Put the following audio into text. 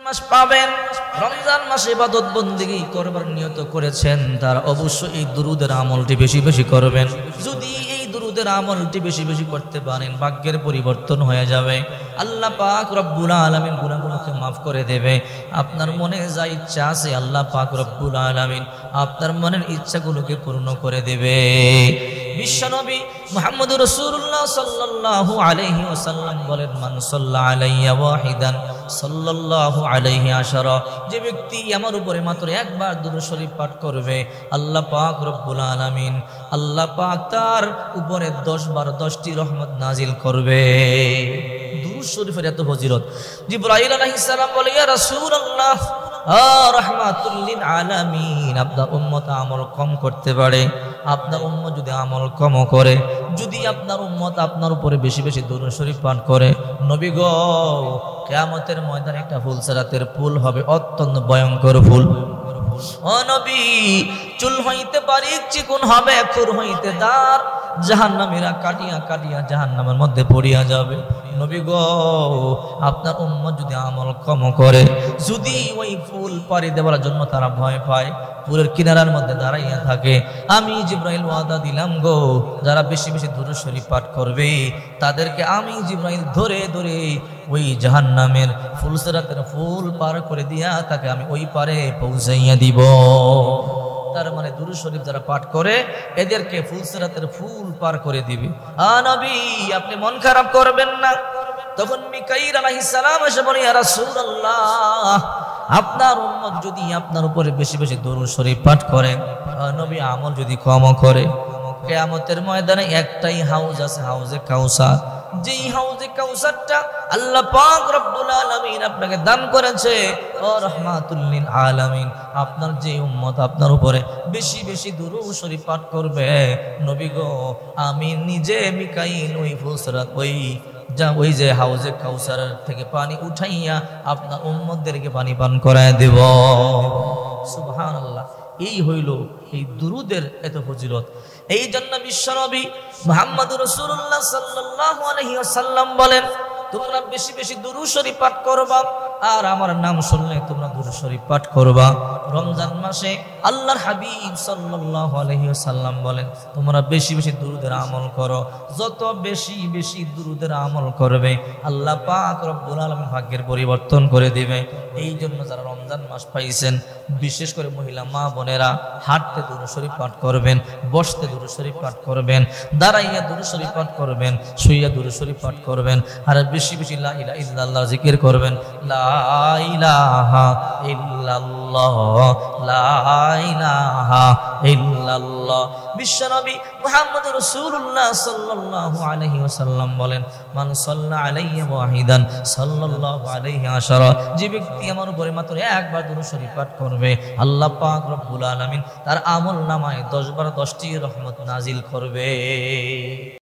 মাস পাবেন, রমজান মাসে ইবাদত বন্দেগী করবার নিয়ত করেছেন, তারা অবশ্যই এই দুরুদের আমলটি বেশি বেশি করবেন। যদি এই দুরুদের আমলটি বেশি বেশি করতে পারেন, ভাগ্যের পরিবর্তন হয়ে যাবে। আল্লাহ পাক রব্বুল আলামিন গুনাহগুলোকে মাফ করে দেবে। আপনার মনে যা ইচ্ছা আছে আল্লাহ পাক রব্বুল আলামিন আপনার মনের ইচ্ছাগুলোকে পূর্ণ করে দেবে। বিশ্বনবী মুহাম্মদুর রাসূলুল্লাহ সাল্লাল্লাহু আলাইহি ওয়াসাল্লাম বলেন, মান সাল্লা আলাইয়া ওয়াহিদান সাল্লাল্লাহু আলাইহি আশারা, যে ব্যক্তি আমার উপরে মাত্র একবার দুরূদ শরীফ পাঠ করবে, আল্লাহ পাক রব্বুল আলামিন আল্লাহ পাক তার উপরে 10 বার 10টি রহমত নাজিল করবে। দুরূদ শরীফের এত ফজিলত। জিবরাইল আলাইহিস সালাম বলে, ইয়া রাসূলুল্লাহ রাহমাতুল লিল আলামিন, আপনার উম্মত আমল কম করতে পারে, আপনার উম্মত যদি আমল কম করে, যদি আপনার উম্মত আপনার উপরে বেশি বেশি দুরূদ শরীফ পাঠ করে, নবী গো কিয়ামতের ময়দানে একটা ফুলসিরাতের পুল হবে, অত্যন্ত ভয়ঙ্কর ফুল। ও নবী, চুল হইতে পারি চিকুন হবে, খুর হইতে দার, জাহান্নামীরা কাটিয়া কাটিয়া জাহান্নামের মধ্যে পড়িয়া যাবে। নবী গো আপনার উম্মত যদি আমল কম করে, যদি ওই ফুল পাড়ি দেওয়ার জন্য তারা ভয় পায়, পুলের কিনারার মধ্যে দাঁড়াইয়া থাকে, আমি জিবরাইল ওয়াদা দিলাম গো, যারা বেশি বেশি দুরূদ শরীফ পাঠ করবে তাদেরকে আমি জিবরাইল ধরে ধরে ওই জাহান্নামের ফুলসিরাতের ফুল পার করে দিয়া তাকে আমি ওই পারে পৌঁছাইয়া দিব। তার মানে দুরূদ শরীফ যারা পাঠ করে এদেরকে ফুলসিরাতের ফুল পার করে দিবে। নবী আপনি মন খারাপ করবেন না। তখন মিকাইল আলাইহিস সালাম এসে বলে, ইয়া রাসূলুল্লাহ, আপনার উম্মত যদি আপনার উপরে বেশি বেশি দুরূদ শরীফ পাঠ করে, নবী আমল যদি কম করে, কিয়ামতের ময়দানে একটাই হাউজ আছে, হাউজে কাউসার। যেই হাউজে কাউসারটা আল্লাহ পাক রব্বুল আলামিন আপনাকে দান করেছে, ও রাহমাতুল লিল আলামিন, আপনার যে উম্মত আপনার উপরে বেশি বেশি দুরূদ শরীফ পাঠ করবে, নবী গো আমি নিজে মিকাইল ওই ফুলসিরাত ওই যে হাউজে কাউসার থেকে পানি উঠাইয়া আপনার উম্মতদেরকে পানি পান করায় দেব। সুবহানাল্লাহ। এই হইল এই দুরুদের এত ফজিলত। এই জন্য বিশ্বনবী মুহাম্মদুর রাসূলুল্লাহ সাল্লাল্লাহু আলাইহি ওয়াসাল্লাম বলেন, তোমরা বেশি বেশি দুরূদ শরীফ পাঠ করবা, আর আমার নাম শুনলে তোমরা দুরূদ শরীফ পাঠ করবা। রমজান মাসে আল্লাহর হাবিব সাল্লাল্লাহু আলাইহি ওয়াসাল্লাম বলেন, তোমরা বেশি বেশি দুরুদের আমল করো। যত বেশি বেশি দুরুদের আমল করবে আল্লাহ পাক রব্বুল আলামিন ভাগ্যের পরিবর্তন করে দিবে। এই জন্য যারা রমজান মাস পাইছেন, বিশেষ করে মহিলা মা বোনেরা, হাঁটতে দুরূদ শরীফ পাঠ করবেন, বসতে দুরূদ শরীফ পাঠ করবেন, দাঁড়াইয়া দুরূদ শরীফ পাঠ করবেন, শুইয়া দুরূদ শরীফ পাঠ করবেন, আর বেশি বেশি লা ইলাহা ইল্লাল্লাহ জিকির করবেন। লা ইলাহা ইল্লাল্লাহ, লা ইলাহা ইল্লাল্লাহ। বিশ্বনবী মুহাম্মদুর রাসূলুল্লাহ সাল্লাল্লাহু আলাইহি ওয়াসাল্লাম বলেন, মান সাল্লা আলাইয়া ওয়াহিদান সাল্লাল্লাহু আলাইহি আশারা, যে ব্যক্তি আমার উপরে মাত্র একবার দুরূদ শরীফ পাঠ করবে, আল্লাহ পাক রব্বুল আলামিন তার আমল নামায় 10 বার 10টি রহমত নাজিল করবে।